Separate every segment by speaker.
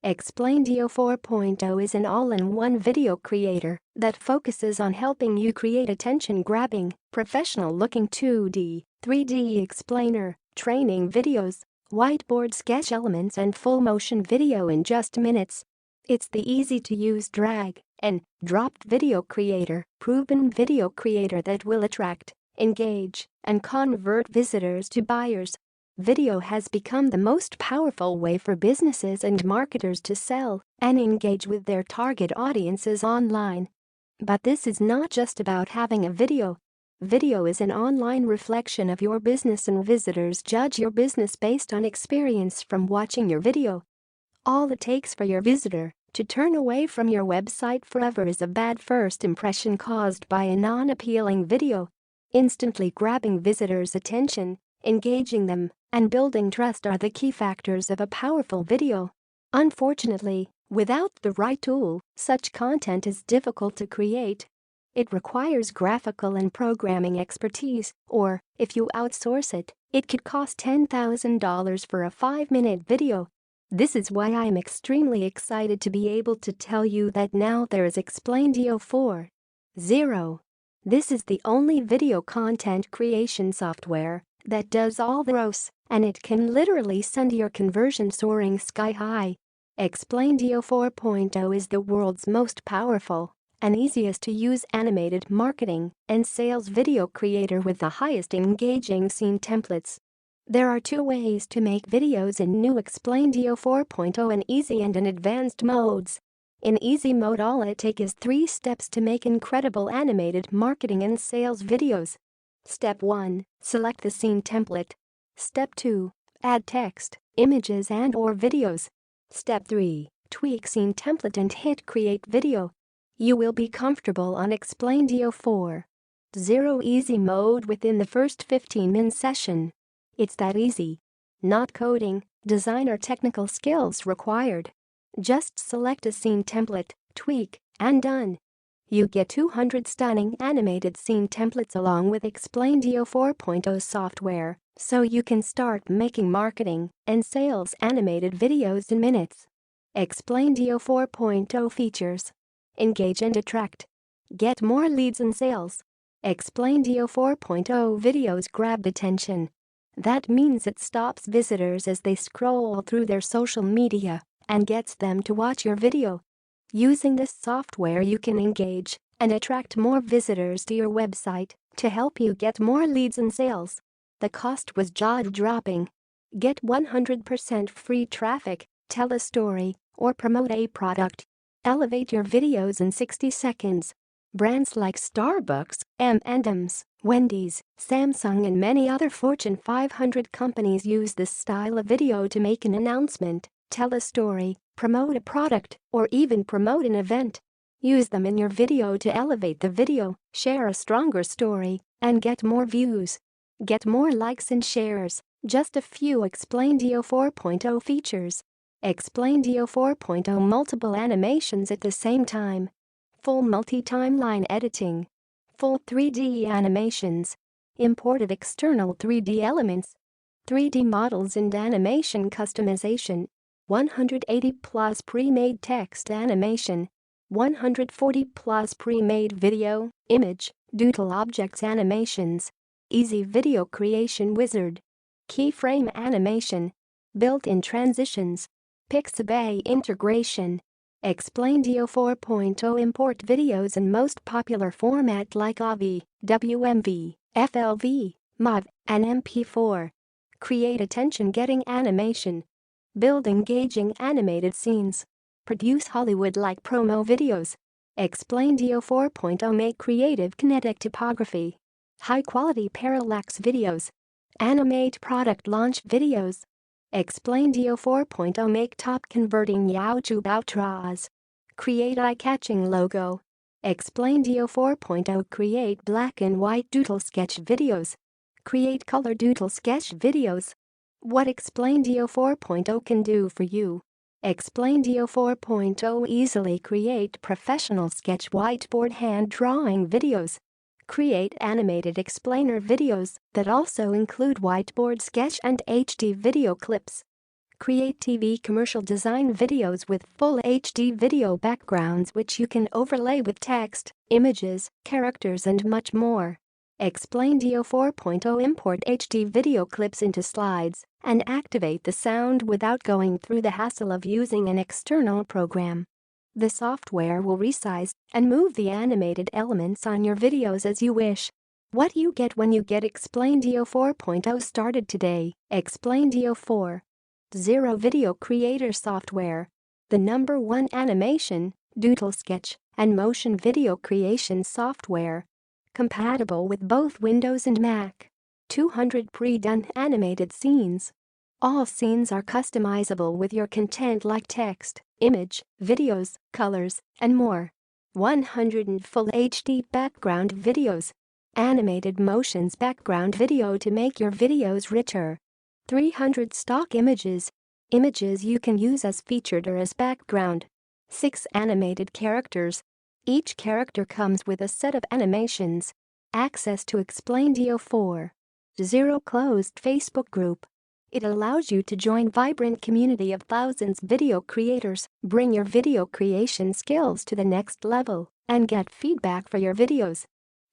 Speaker 1: Explaindio 4.0 is an all-in-one video creator that focuses on helping you create attention-grabbing, professional-looking 2D, 3D explainer, training videos, whiteboard sketch elements and full-motion video in just minutes. It's the easy-to-use drag and drop video creator, proven video creator that will attract, engage, and convert visitors to buyers. Video has become the most powerful way for businesses and marketers to sell and engage with their target audiences online. But this is not just about having a video. Video is an online reflection of your business, and visitors judge your business based on experience from watching your video. All it takes for your visitor to turn away from your website forever is a bad first impression caused by a non-appealing video. Instantly grabbing visitors' attention, engaging them, and building trust are the key factors of a powerful video. Unfortunately, without the right tool, such content is difficult to create. It requires graphical and programming expertise, or, if you outsource it, it could cost $10,000 for a 5-minute video. This is why I am extremely excited to be able to tell you that now there is Explaindio 4.0. This is the only video content creation software that does all the ROS, and it can literally send your conversion soaring sky high. Explaindio 4.0 is the world's most powerful and easiest to use animated marketing and sales video creator with the highest engaging scene templates. There are 2 ways to make videos in new Explaindio 4.0: in easy and in advanced modes. In easy mode, all it takes is 3 steps to make incredible animated marketing and sales videos. Step 1. Select the scene template. Step 2. Add text, images and/or videos. Step 3. Tweak scene template and hit create video. You will be comfortable on Explaindio 4.0 easy mode within the first 15-minute session. It's that easy. Not coding, design or technical skills required. Just select a scene template, tweak, and done. You get 200 stunning animated scene templates along with Explaindio 4.0 software, so you can start making marketing and sales animated videos in minutes. Explaindio 4.0 features: engage and attract. Get more leads and sales. Explaindio 4.0 videos grab attention. That means it stops visitors as they scroll through their social media and gets them to watch your video. Using this software, you can engage and attract more visitors to your website to help you get more leads and sales. The cost was jaw-dropping. Get 100% free traffic, tell a story, or promote a product. Elevate your videos in 60 seconds. Brands like Starbucks, M&M's, Wendy's, Samsung and many other Fortune 500 companies use this style of video to make an announcement, tell a story, promote a product, or even promote an event. Use them in your video to elevate the video, share a stronger story, and get more views. Get more likes and shares. Just a few Explaindio 4.0 features. Explaindio 4.0 multiple animations at the same time. Full multi-timeline editing. Full 3D animations. Imported external 3D elements. 3D models and animation customization. 180 plus pre-made text animation. 140 plus pre-made video, image, doodle objects animations. Easy video creation wizard. Keyframe animation. Built-in transitions. Pixabay integration. Explaindio 4.0 import videos in most popular format like AVI, WMV, FLV, MOV, and MP4. Create attention-getting animation. Build engaging animated scenes. Produce Hollywood-like promo videos. Explaindio 4.0 make creative kinetic typography. High-quality parallax videos. Animate product launch videos. Explaindio 4.0 make top-converting YouTube outros. Create eye-catching logo. Explaindio 4.0 create black and white doodle sketch videos. Create color doodle sketch videos. What Explaindio 4.0 can do for you. Explaindio 4.0 easily create professional sketch whiteboard hand drawing videos. Create animated explainer videos that also include whiteboard sketch and HD video clips. Create TV commercial design videos with full HD video backgrounds which you can overlay with text, images, characters and much more. Explaindio 4.0 Import HD video clips into slides and activate the sound without going through the hassle of using an external program. The software will resize and move the animated elements on your videos as you wish. What you get when you get Explaindio 4.0 started today. Explaindio 4.0 Video Creator Software. The #1 animation, doodle sketch, and motion video creation software. Compatible with both Windows and Mac. 200 pre-done animated scenes. All scenes are customizable with your content like text, image, videos, colors, and more. 100 full HD background videos. Animated motions background video to make your videos richer. 300 stock images. Images you can use as featured or as background. 6 animated characters. Each character comes with a set of animations. Access to Explaindio 4.0 closed Facebook group. It allows you to join vibrant community of thousands video creators, bring your video creation skills to the next level, and get feedback for your videos.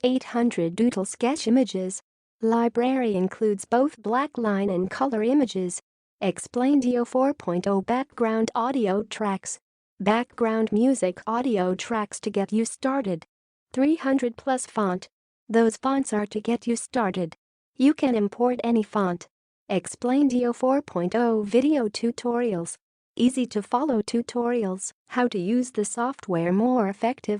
Speaker 1: 800 doodle sketch images. Library includes both blackline and color images. Explaindio 4.0 background audio tracks. Background music audio tracks to get you started. 300 plus font. Those fonts are to get you started. You can import any font. Explaindio 4.0 video tutorials. Easy to follow tutorials, how to use the software more effective.